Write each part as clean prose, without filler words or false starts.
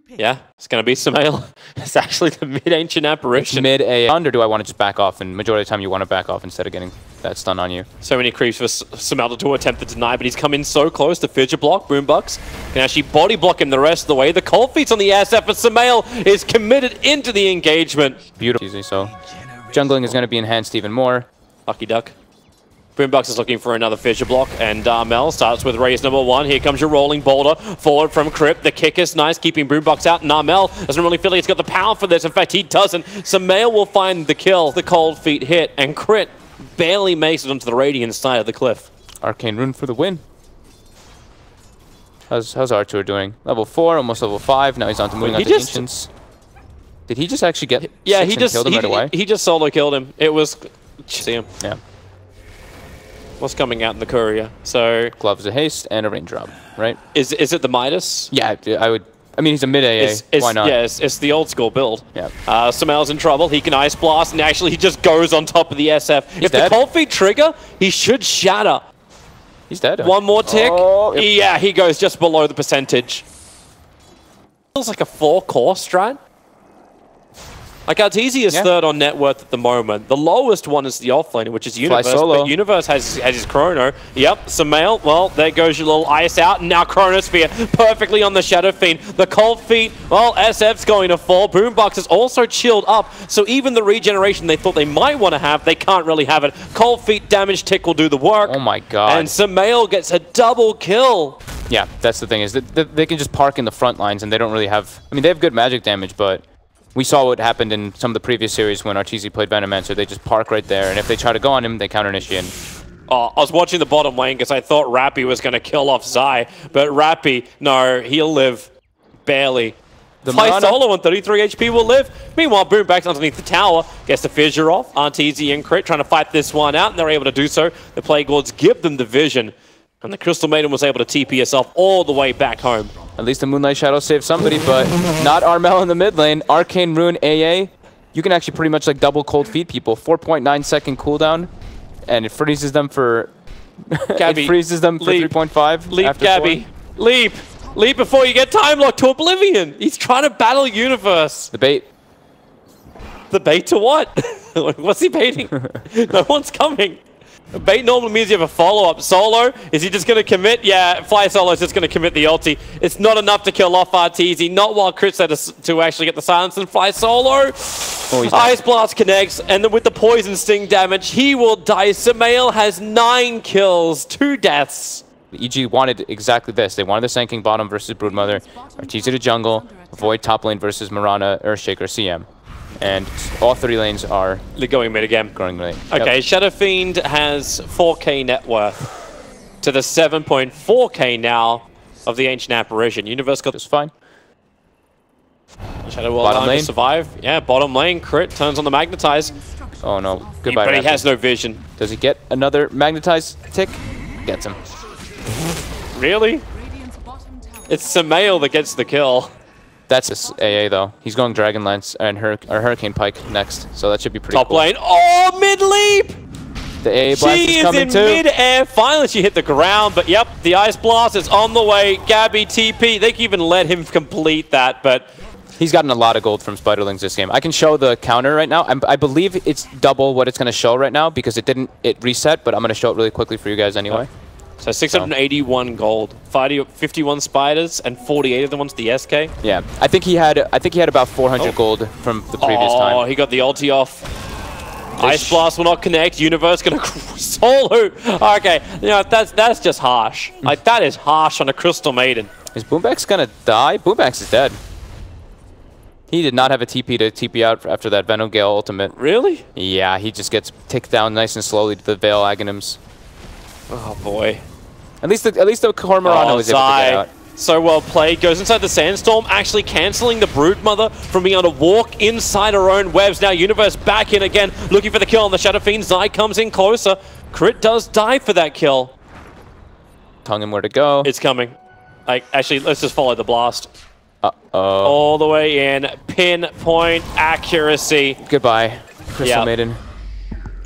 Yeah, it's going to be SumaiL. It's actually the mid-ancient apparition. It's mid-A, or do I want to just back off? And majority of the time you want to back off instead of getting that stun on you. So many creeps for SumaiL to attempt to deny, but he's come in so close to Fidget Block. boombacs can actually body block him the rest of the way. The cold feet's on the SF, but SumaiL is committed into the engagement. Beautiful. Easy, so jungling is going to be enhanced even more. Lucky duck. boombacs is looking for another Fissure block, and Armel starts with raise number 1. Here comes your rolling boulder forward from Crypt. The kick is nice, keeping boombacs out, and Armel doesn't really feel like he's got the power for this. In fact, he doesn't. SumaiL will find the kill. The cold feet hit, and Crit barely makes it onto the radiant side of the cliff. Arcane Rune for the win. How's Artur doing? Level 4, almost level 5. Now he's on to moving on to Ancients. Did he just actually get killed him right away? He just solo killed him. It was... See him. Yeah. What's coming out in the courier? So... Gloves of Haste and a Raindrop, right? Is it the Midas? Yeah, I would... I mean, he's a mid-AA. Why not? Yeah, it's the old school build. Yeah. SumaiL's in trouble. He can Ice Blast, and actually he just goes on top of the SF. He's if dead. the cold feet trigger, he should shatter. He's dead. One more tick. Oh, yep. Yeah, he goes just below the percentage. Feels like a 4-core strat. Like, Arteezy is third on net worth at the moment. The lowest one is the offlaner, which is Universe. FlySolo. But Universe has his Chrono. Yep, SumaiL, well, there goes your little ice out. And now Chronosphere perfectly on the Shadow Fiend. The Cold Feet, well, SF's going to fall. boombacs is also chilled up. So even the regeneration they thought they might want to have, they can't really have it. Cold Feet damage tick will do the work. Oh my god. And SumaiL gets a double kill. Yeah, that's the thing, is that they can just park in the front lines and they don't really have... I mean, they have good magic damage, but... We saw what happened in some of the previous series when Arteezy played Venomancer. They just park right there, and if they try to go on him, they counter-initiate. I was watching the bottom lane because I thought Rappy was going to kill off Zai, but Rappy, no, he'll live barely. FlySolo on 33 HP will live. Meanwhile, boombacs underneath the tower gets the Fissure off. Arteezy and Crit trying to fight this one out, and they're able to do so. The Plague Lords give them the vision, and the Crystal Maiden was able to TP herself all the way back home. At least the Moonlight Shadow saved somebody, but not Armel in the mid lane. Arcane Rune AA. You can actually pretty much like double cold feet people. 4.9 second cooldown, and it freezes them for... Gabbi, it freezes them for 3.5. Leap, after Gabbi. 4. Leap. Leap before you get time locked to Oblivion. He's trying to battle Universe. The bait. The bait to what? What's he baiting? No one's coming. Bait normally means you have a follow-up. Solo, is he just going to commit? Yeah, FlySolo is just going to commit the ulti. It's not enough to kill off Arteezy, not while Crit said to actually get the silence, and FlySolo. Oh, Ice Blast connects, and then with the Poison Sting damage, he will die. SumaiL has 9 kills, 2 deaths. The EG wanted exactly this. They wanted the Sand King bottom versus Broodmother, Arteezy to jungle, avoid top lane versus Mirana, Earthshaker, CM. And all 3 lanes are... They're going mid again. Going mid. Okay, yep. Shadow Fiend has 4k net worth to the 7.4k now of the Ancient Apparition. Universe got this fine. Shadow will allow him to survive. Yeah, bottom lane, Crit turns on the Magnetize. Oh no, goodbye. But he has no vision. Does he get another Magnetize tick? Gets him. Really? It's SumaiL that gets the kill. That's his AA though. He's going Dragon Lance and Hurricane Pike next, so that should be pretty cool. Top lane. Oh, mid leap! The AA blast is coming too. She is in mid-air. Finally, she hit the ground, but yep, the Ice Blast is on the way. Gabbi TP. They can even let him complete that, but... He's gotten a lot of gold from Spiderlings this game. I can show the counter right now. I believe it's double what it's going to show right now because it reset, but I'm going to show it really quickly for you guys anyway. So 681 gold, 51 spiders, and 48 of them onto the SK. Yeah, I think he had about 400 gold from the previous time. Oh, he got the ulti off. Ice Blast will not connect. Universe gonna solo. Okay, you know that's just harsh. Like that is harsh on a Crystal Maiden. Is boombacs gonna die? boombacs is dead. He did not have a TP to TP out after that Venom Gale ultimate. Really? Yeah, he just gets ticked down nice and slowly to the Veil Aghanims. Oh boy. At least the Cormorano is able to get out. So well played. Goes inside the Sandstorm, actually cancelling the Broodmother from being able to walk inside her own webs. Now Universe back in again, looking for the kill on the Shadow Fiend. Zai comes in closer. Crit does die for that kill. Telling him where to go. It's coming. Like, actually, let's just follow the blast. Uh-oh. All the way in. Pinpoint accuracy. Goodbye, Crystal Maiden.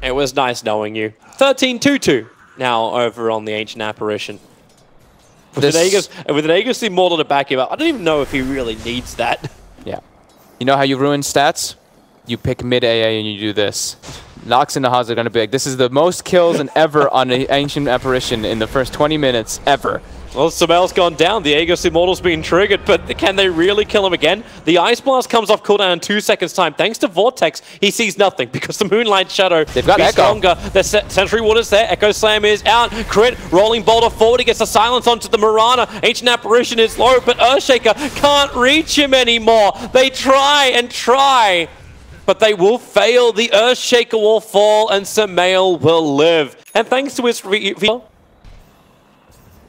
It was nice knowing you. 13-2-2 now over on the Ancient Apparition. With an Aegis Immortal to back him up, I don't even know if he really needs that. Yeah. You know how you ruin stats? You pick mid AA and you do this. Nox and Nahaz are going to be like, this is the most kills and ever on an Ancient Apparition in the first 20 minutes ever. Well, SumaiL's gone down. The Aegis Immortal's being triggered, but can they really kill him again? The Ice Blast comes off cooldown in 2 seconds' time. Thanks to Vortex, he sees nothing because the Moonlight Shadow They've got be Echo. stronger. The Sentry Water's there. Echo Slam is out. Crit, rolling boulder forward. He gets the silence onto the Mirana. Ancient Apparition is low, but Earthshaker can't reach him anymore. They try and try, but they will fail. The Earthshaker will fall, and SumaiL will live. And thanks to his...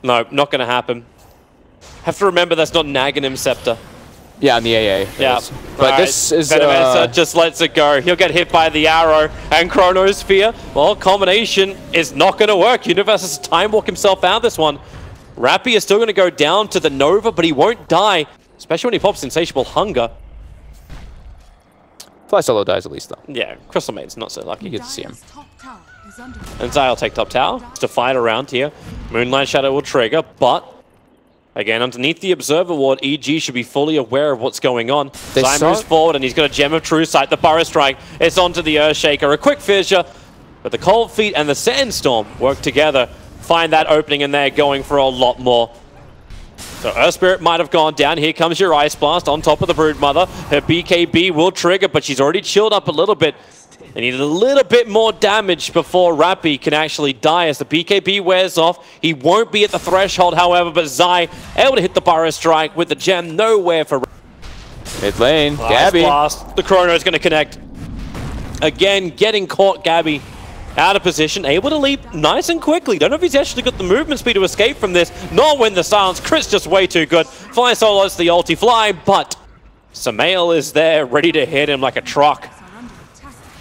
No, not going to happen. Have to remember that's not Naganim Scepter. Yeah, on the AA. Yeah. But right. this is... Venomancer just lets it go. He'll get hit by the arrow. And Chronosphere, well, combination is not going to work. Universe has to time walk himself out of this one. Rappy is still going to go down to the Nova, but he won't die. Especially when he pops Insatiable Hunger. FlySolo dies at least, though. Yeah, Crystal Maid's not so lucky. You get to see him. And Zai will take top tower to fight around here. Moonlight Shadow will trigger, but again, underneath the Observer Ward, EG should be fully aware of what's going on. Zai moves forward and he's got a Gem of True Sight. The Burrow Strike, it's onto the Earthshaker. A quick fissure, but the Cold Feet and the Sandstorm work together. Find that opening and they're going for a lot more. So Earth Spirit might have gone down. Here comes your Ice Blast on top of the Broodmother. Her BKB will trigger, but she's already chilled up a little bit. They needed a little bit more damage before Rappy can actually die. As the BKB wears off, he won't be at the threshold, however, but Zai able to hit the Burrow Strike with the gem nowhere for mid lane. Ice Gabbi. Blast. The Chrono is going to connect. Again, getting caught. Gabbi out of position, able to leap nice and quickly. Don't know if he's actually got the movement speed to escape from this, nor win the silence. Chris just way too good. FlySolo's the ulti fly, but SumaiL is there, ready to hit him like a truck.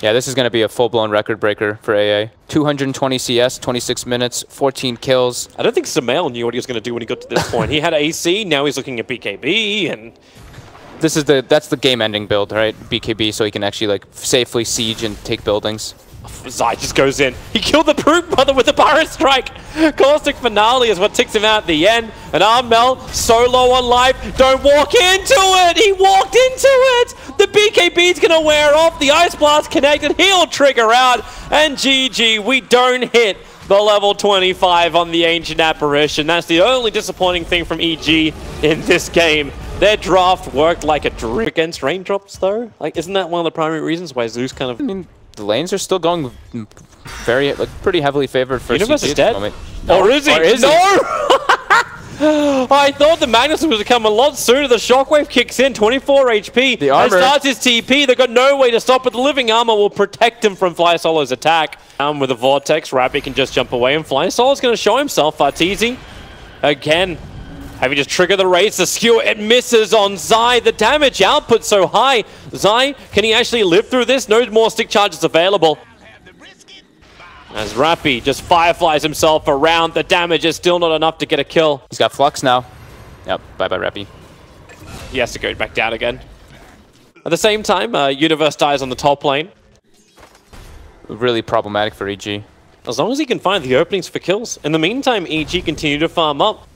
Yeah, this is going to be a full-blown record breaker for AA. 220 CS, 26 minutes, 14 kills. I don't think SumaiL knew what he was going to do when he got to this point. He had AC, now he's looking at BKB, and this is that's the game-ending build, right? BKB, so he can actually like safely siege and take buildings. Zai just goes in. He killed the Broodmother with the Burrow Strike. Caustic Finale is what ticks him out at the end. And Armel, so low on life. Don't walk into it. He walked into it. The BKB's going to wear off. The Ice Blast connected. He'll trigger out. And GG, we don't hit the level 25 on the Ancient Apparition. That's the only disappointing thing from EG in this game. Their draft worked like a drip against raindrops, though. Like, isn't that one of the primary reasons why Zeus kind of... I mean, the lanes are still going very, like, pretty heavily favored for Universe CG is dead? No. Or is he? Or is no! I thought the Magnus was come a lot sooner. The Shockwave kicks in, 24 HP. The armor. And starts his TP. They've got no way to stop it. The living armor will protect him from FlySolo's attack. With a Vortex, Rappy can just jump away, and FlySolo's going to show himself. Arteezy, again, having just trigger the race, the skewer, it misses on Zai. The damage output so high. Zai, can he actually live through this? No more stick charges available. As Rappy just fireflies himself around, the damage is still not enough to get a kill. He's got Flux now. Yep, bye-bye Rappy. He has to go back down again. At the same time, Universe dies on the top lane. Really problematic for EG. As long as he can find the openings for kills. In the meantime, EG continue to farm up.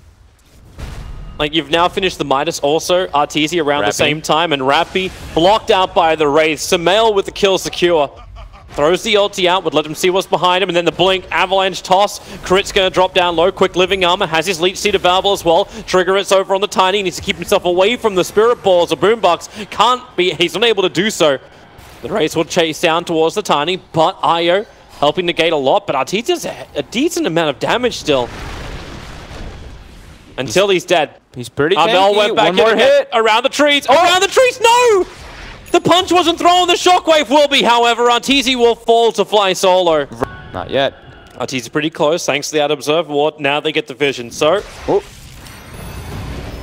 Like, you've now finished the Midas also, Arteezy around the same time, and Rappy blocked out by the Wraith. SumaiL with the kill secure. Throws the ulti out, would let him see what's behind him, and then the blink, avalanche toss. Crit's gonna drop down low, quick living armor, has his leech seed available as well. Trigger it's over on the Tiny, he needs to keep himself away from the Spirit Balls. The boombacs can't be, he's unable to do so. The Wraith will chase down towards the Tiny, but Io helping negate a lot, but Arteezy does a decent amount of damage still. Until he's dead. He's pretty Armel tanky. went back One more hit. Around the trees. Oh. Around the trees. No! The punch wasn't thrown. The shockwave will be. However, Arteezy will fall to FlySolo. Not yet. Arteezy pretty close thanks to that Observer Ward. Now they get the vision. So,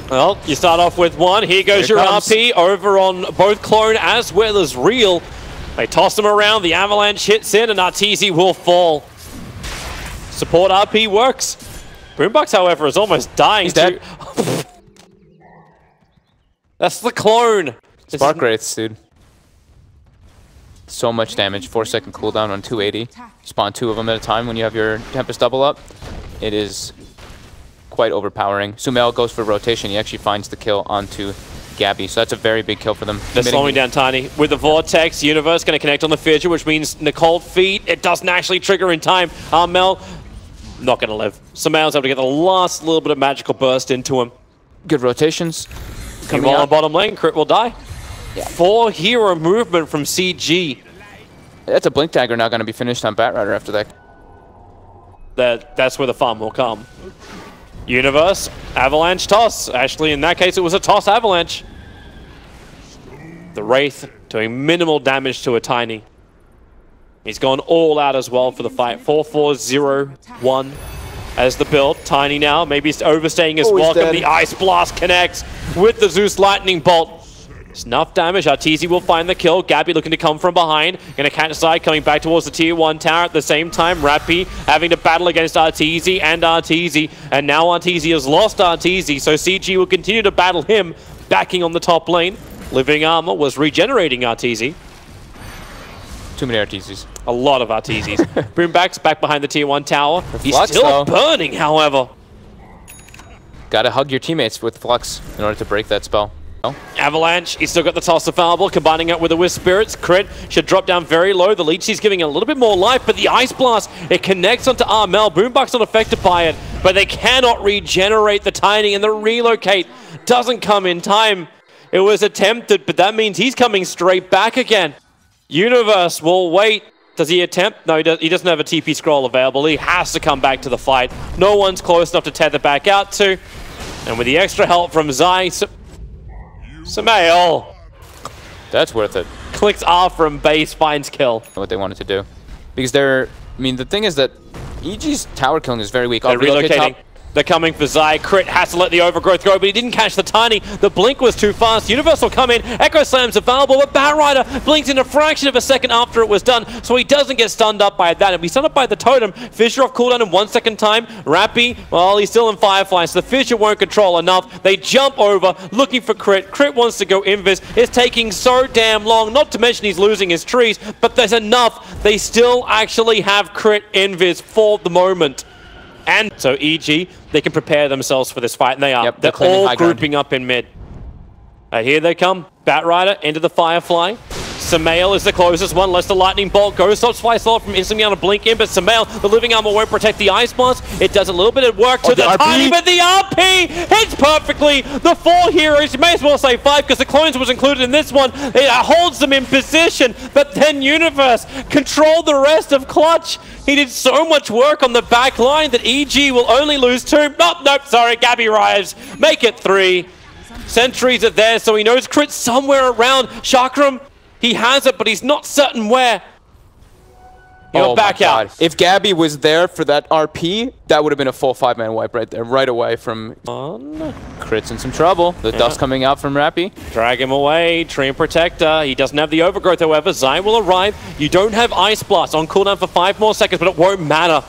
well, you start off with one. Here goes your RP over on both Clone as well as Real. They toss him around. The avalanche hits in and Arteezy will fall. Support RP works. Boombacs, however, is almost dying. He's dead. That's the Clone. Spark Wraiths, dude. So much damage. 4-second cooldown on 280. Spawn 2 of them at a time when you have your Tempest double up. It is quite overpowering. SumaiL goes for rotation. He actually finds the kill onto Gabbi, so that's a very big kill for them. They're slowing down Tiny. With the Vortex, Universe going to connect on the Fissure, which means Nicole feet. It doesn't actually trigger in time. Armel, not going to live. SumaiL's able to get the last little bit of magical burst into him. Good rotations. Coming on bottom lane, Crit will die. Yeah. 4 hero movement from CG. That's a Blink Dagger now going to be finished on Batrider after that. That's where the farm will come. Universe, Avalanche toss. Actually, in that case, it was a toss Avalanche. The Wraith doing minimal damage to a Tiny. He's gone all out as well for the fight. 4-4-0-1 as the build. Tiny now, maybe he's overstaying his welcome. The Ice Blast connects with the Zeus Lightning Bolt. It's enough damage. Arteezy will find the kill. Gabbi looking to come from behind. Going to catch side, coming back towards the tier 1 tower. At the same time, Rappy having to battle against Arteezy and Arteezy. And now Arteezy has lost Arteezy, so CG will continue to battle him, backing on the top lane. Living Armor was regenerating Arteezy. Too many Arteezys. A lot of Arteezys. Boombacs back behind the tier 1 tower. He's Flux, still burning, however. Gotta hug your teammates with Flux in order to break that spell. Avalanche, he's still got the toss of Fireball, combining it with the Wisp Spirits. Crit should drop down very low. The Leech is giving a little bit more life, but the Ice Blast, it connects onto Armel. Boombox not affected by it, but they cannot regenerate the Tiny, and the relocate doesn't come in time. It was attempted, but that means he's coming straight back again. Universe will wait. Does he attempt? No, he doesn't have a TP scroll available. He has to come back to the fight. No one's close enough to tether back out to. And with the extra help from Zai, SumaiL. That's worth it. Clicks R from base, finds kill. What they wanted to do. Because I mean, the thing is that EG's tower killing is very weak. They're relocating. They're coming for Zai. Crit has to let the overgrowth go, but he didn't catch the Tiny. The blink was too fast. Universe will come in. Echo Slam's available, but Batrider blinks in a fraction of a second after it was done, so he doesn't get stunned up by that. And be stunned up by the totem. Fissure off cooldown in 1 second time. Rappy, well, he's still in Firefly, so the Fissure won't control enough. They jump over, looking for Crit. Crit wants to go Invis. It's taking so damn long, not to mention he's losing his trees, but there's enough. They still actually have Crit Invis for the moment. And so EG, they can prepare themselves for this fight, and they are. Yep, they're all grouping up in mid. Here they come. Batrider into the Firefly. SumaiL is the closest one. Lets the Lightning Bolt go. Stops FlySolo from instantly on a blink in, but SumaiL, the Living Armor won't protect the Ice Blast. It does a little bit of work to the Tiny, but the RP hits perfectly. The 4 heroes, you may as well say 5, because the clones was included in this one. It holds them in position, but then Universe controlled the rest of Clutch. He did so much work on the back line that EG will only lose 2. Nope, sorry, Gabbi arrives. Make it 3. Sentries are there, so he knows Crit's somewhere around. Chakram, he has it, but he's not certain where. He'll back out. If Gabbi was there for that RP, that would have been a full 5-man wipe right there, right away from... Crit's in some trouble. The dust coming out from Rappy. Drag him away. Treant Protector. He doesn't have the overgrowth, however. Zai will arrive. You don't have Ice Blast on cooldown for 5 more seconds, but it won't matter.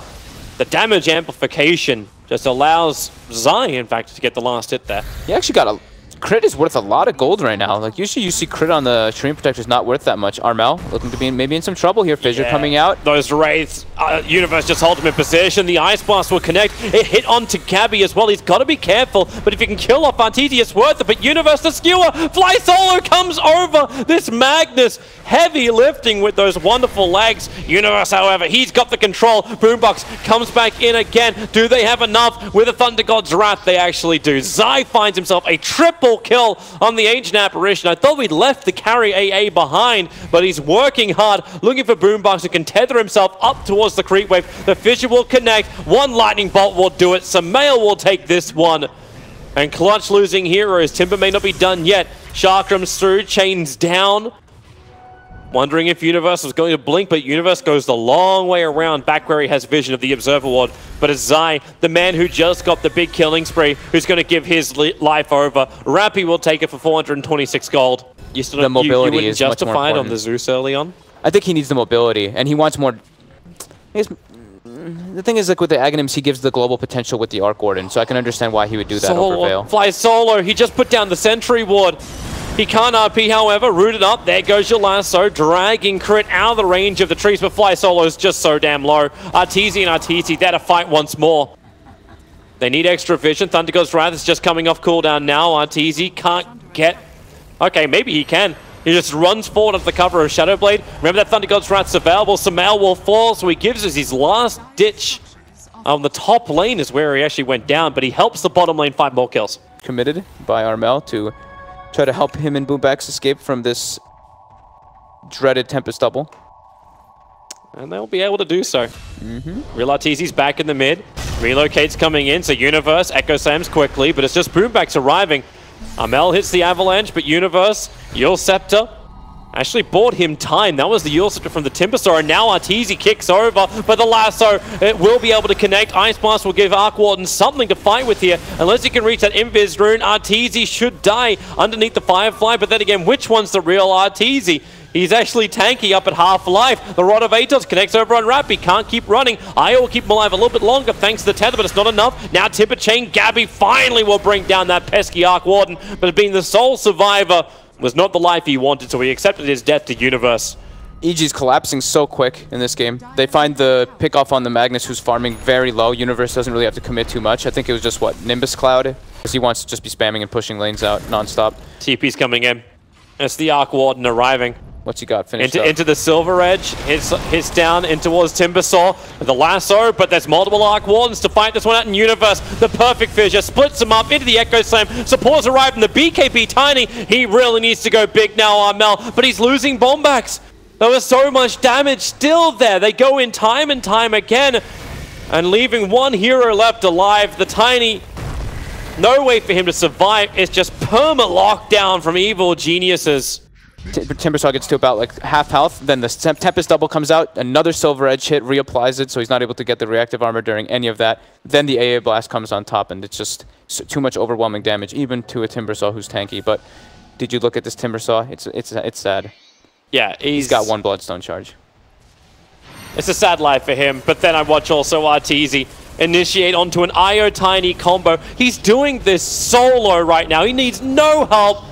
The damage amplification just allows Zai, in fact, to get the last hit there. He actually got a... Crit is worth a lot of gold right now. Like, usually you see Crit on the Treant Protector is not worth that much. Armel looking to be maybe in some trouble here. Fissure coming out. Those Wraiths, Universe just hold him in position. The Ice Blast will connect. It hit onto Gabbi as well. He's got to be careful, but if you can kill off Arteezy, it's worth it. But Universe, the skewer, FlySolo comes over. This Magnus, heavy lifting with those wonderful legs. Universe, however, he's got the control. Boombox comes back in again. Do they have enough? With a Thunder God's Wrath, they actually do. Zai finds himself a triple kill on the Ancient Apparition. I thought we'd left the carry AA behind, but he's working hard, looking for Boombox who can tether himself up towards the creep wave. The Fissure will connect. 1 Lightning Bolt will do it. SumaiL will take this one. And Clutch losing heroes. Timber may not be done yet. Chakram's through, chains down. Wondering if Universe was going to blink, but Universe goes the long way around back where he has vision of the Observer Ward. But it's Zai, the man who just got the big killing spree, who's going to give his life over. Rappy will take it for 426 gold. The mobility you is much more justify it important. on the Zeus early on? I think he needs the mobility, and he wants more... The thing is, like with the Aghanims, he gives the global potential with the Arc Warden, so I can understand why he would do that over Veil. FlySolo, he just put down the Sentry Ward. He can't RP, however, rooted up. There goes your lasso, dragging Crit out of the range of the trees, but FlySolo is just so damn low. Arteezy and Arteezy there to fight once more. They need extra vision. Thunder God's Wrath is just coming off cooldown now. Arteezy can't get... Okay, maybe he can. He just runs forward of the cover of Shadow Blade. Remember that Thunder God's Wrath's available. SumaiL will fall, so he gives us his last ditch. On the top lane is where he actually went down, but he helps the bottom lane find more kills. Committed by Armel to try to help him and boombacs escape from this dreaded Tempest double. And they'll be able to do so. Real Arteezy's back in the mid. Relocate's coming in, so Universe Echo Slams quickly, but it's just boombacs arriving. Armel hits the Avalanche, but Universe, Yule Scepter, actually bought him time. That was the Yule Scepter from the Timbersaw, and now Arteezy kicks over, but the lasso, it will be able to connect. Ice Blast will give Arc Warden something to fight with here. Unless he can reach that Invis rune, Arteezy should die underneath the Firefly, but then again, which one's the real Arteezy? He's actually tanky up at half-life. The Rod of Atos connects over on Rappy. Can't keep running. Io will keep him alive a little bit longer thanks to the tether, but it's not enough. Now Timber Chain, Gabbi finally will bring down that pesky Arc Warden, but being the sole survivor was not the life he wanted, so he accepted his death to Universe. EG's collapsing so quick in this game. They find the pick-off on the Magnus, who's farming very low. Universe doesn't really have to commit too much. I think it was just, what, Nimbus Cloud? Because he wants to just be spamming and pushing lanes out non-stop. TP's coming in. It's the Arc Warden arriving. What's he got finished into the Silver Edge, hits down in towards Timbersaw, the lasso, but there's multiple Arc Wardens to fight this one out in Universe. The perfect fissure splits them up into the Echo Slam. Supports arriving, the BKB Tiny. He really needs to go big now, Armel, but he's losing bombacks. There was so much damage still there. They go in time and time again, and leaving one hero left alive. The Tiny, no way for him to survive. It's just perma lockdown from evil geniuses. Timbersaw gets to about like half health, then the Tempest double comes out, another Silver Edge hit, reapplies it, so he's not able to get the reactive armor during any of that. Then the AA Blast comes on top, and it's just too much overwhelming damage, even to a Timbersaw who's tanky. But did you look at this Timbersaw? It's sad. Yeah, he's got one Bloodstone charge. It's a sad life for him, but then I watch also Arteezy initiate onto an Io Tiny combo. He's doing this solo right now. He needs no help.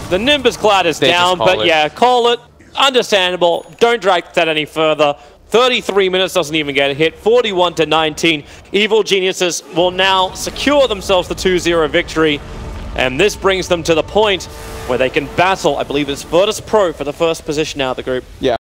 The Nimbus Cloud is down, but yeah, call it. Understandable. Don't drag that any further. 33 minutes doesn't even get a hit. 41 to 19. Evil Geniuses will now secure themselves the 2-0 victory. And this brings them to the point where they can battle, I believe it's Virtus.pro for the first position out of the group. Yeah.